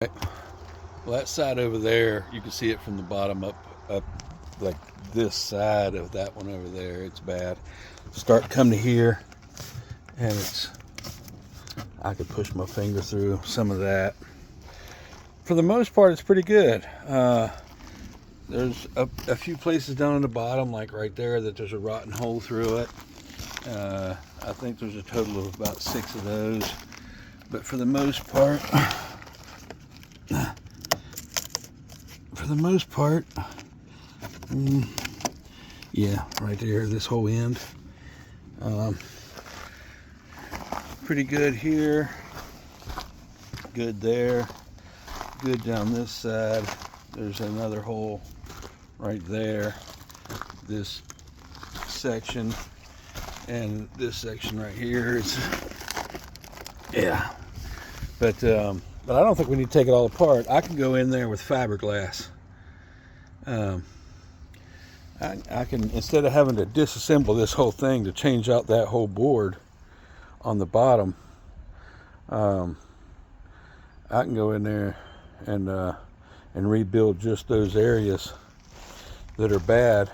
Right. Well, that side over there, you can see it from the bottom up like this side of that one over there. It's bad. Start come to here, and I could push my finger through some of that. For the most part, it's pretty good. There's a few places down on the bottom, like right there, that there's a rotten hole through it. I think there's a total of about 6 of those. But for the most part, yeah, right there, this whole end. Pretty good here. Good there. Good down this side. There's another hole right there. This section and this section right here is, yeah. But I don't think we need to take it all apart. I can go in there with fiberglass. I can, instead of having to disassemble this whole thing to change out that whole board on the bottom, I can go in there and rebuild just those areas that are bad.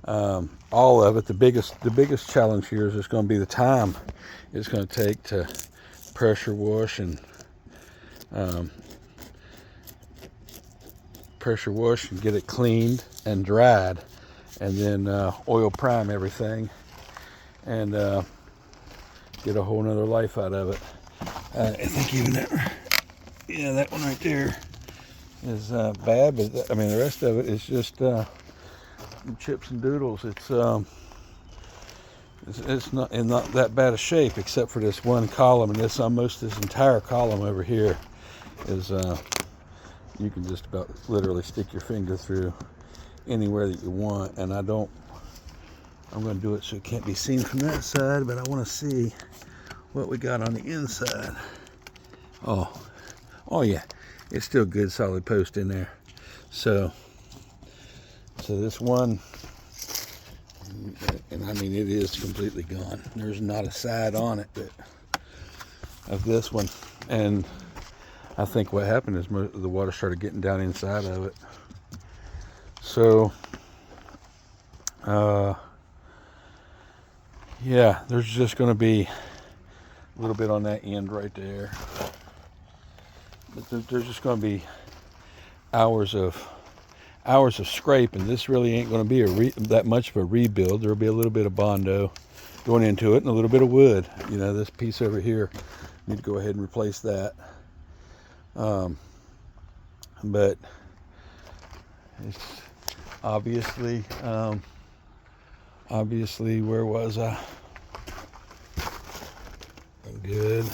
All of it. The biggest challenge here is just going to be the time it's going to take to pressure wash and get it cleaned and dried, and then oil prime everything and get a whole nother life out of it. I think even that one right there is bad, but I mean the rest of it is just chips and doodles. It's not in not that bad a shape, except for this one column, and this entire column over here is you can just about literally stick your finger through anywhere that you want. And I'm going to do it so it can't be seen from that side, but I want to see what we got on the inside. Oh yeah, it's still good solid post in there. So this one, and I mean it is completely gone. There's not a side on it of this one. And I think what happened is the water started getting down inside of it. So yeah, there's just going to be a little bit on that end right there, but there's just going to be hours of scrape, and this really ain't going to be that much of a rebuild. There'll be a little bit of Bondo going into it and a little bit of wood. You know, this piece over here, need to go ahead and replace that. But it's obviously, where was I? Good.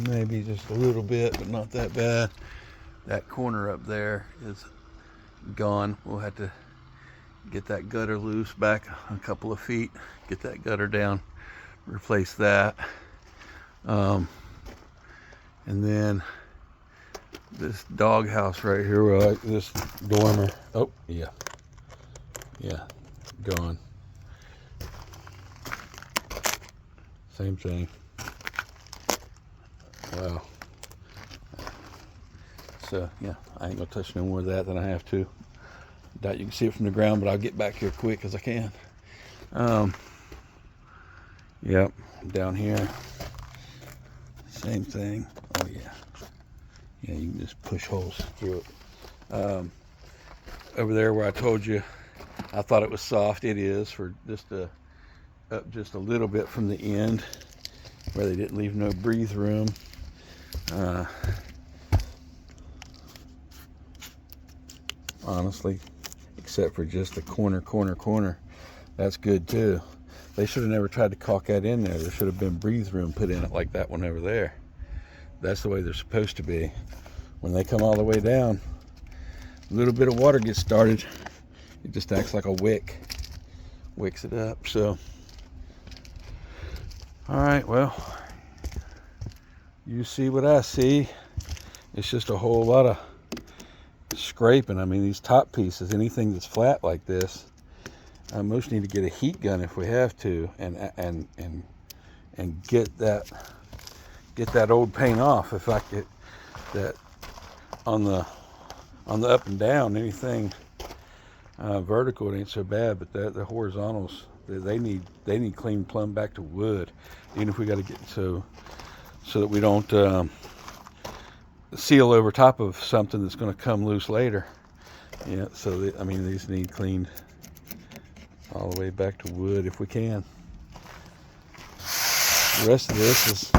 Maybe just a little bit, but not that bad. That corner up there is gone. We'll have to get that gutter loose back a couple of feet, get that gutter down, replace that. And then this dog house right here, this dormer. Oh, yeah, gone. Same thing. Wow. So yeah, I ain't gonna touch no more of that than I have to. Doubt you can see it from the ground, but I'll get back here quick as I can. Yep, down here, same thing. Oh yeah, you can just push holes through it. Over there where I told you I thought it was soft, it is, for up just a little bit from the end where they didn't leave no breathe room. Honestly, except for just the corner, that's good too. They should have never tried to caulk that in there. There should have been breathe room put in it like that one over there. That's the way they're supposed to be. When they come all the way down, a little bit of water gets started, it just acts like a wick, wicks it up. So all right, well, you see what I see. It's just a whole lot of scraping. I mean, these top pieces, anything that's flat like this, most need to get a heat gun if we have to, and get that old paint off. If I get that on the up and down, anything vertical, it ain't so bad, but the horizontals, they need clean plumb back to wood. Even if we got to get so that we don't seal over top of something that's going to come loose later. Yeah, so I mean, these need cleaned all the way back to wood if we can. The rest of this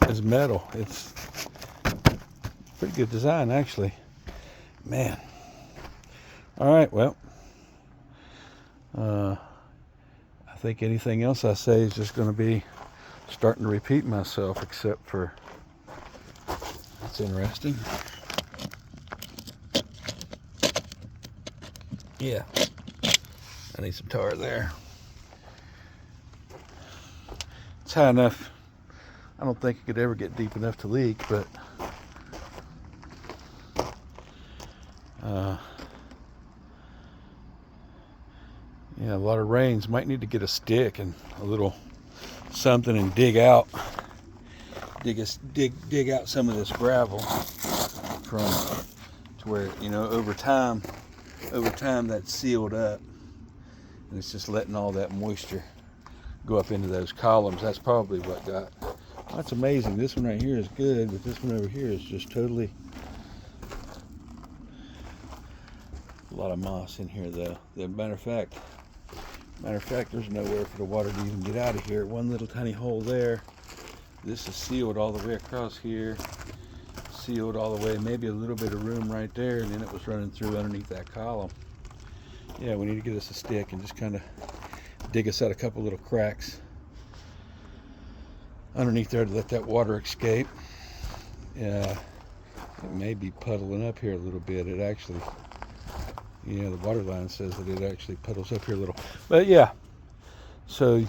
is metal. It's pretty good design, actually. Man. All right, well, I think anything else I say is just going to be starting to repeat myself, except for, that's interesting. Yeah, I need some tar there. It's high enough. I don't think it could ever get deep enough to leak, but yeah, a lot of rains. Might need to get a stick and a little something and dig out some of this gravel from to where, you know, over time that's sealed up, and it's just letting all that moisture go up into those columns. That's probably what got. That's amazing. This one right here is good, but this one over here is just totally. A lot of moss in here, though. As a matter of fact, there's nowhere for the water to even get out of here. One little tiny hole there. This is sealed all the way across here. Sealed all the way, maybe a little bit of room right there, and then it was running through underneath that column. Yeah, we need to get us a stick and just kind of dig us out a couple little cracks underneath there to let that water escape. Yeah, it may be puddling up here a little bit. It actually, yeah, the water line says that it actually puddles up here a little. But yeah, so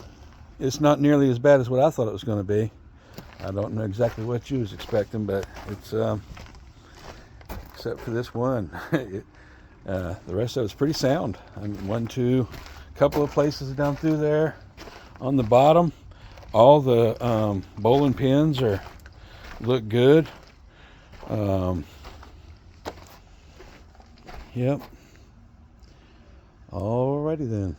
it's not nearly as bad as what I thought it was going to be. I don't know exactly what you was expecting, but it's except for this one, the rest of it's pretty sound. I mean, couple of places down through there on the bottom. All the bowling pins look good. Yep. Alrighty then.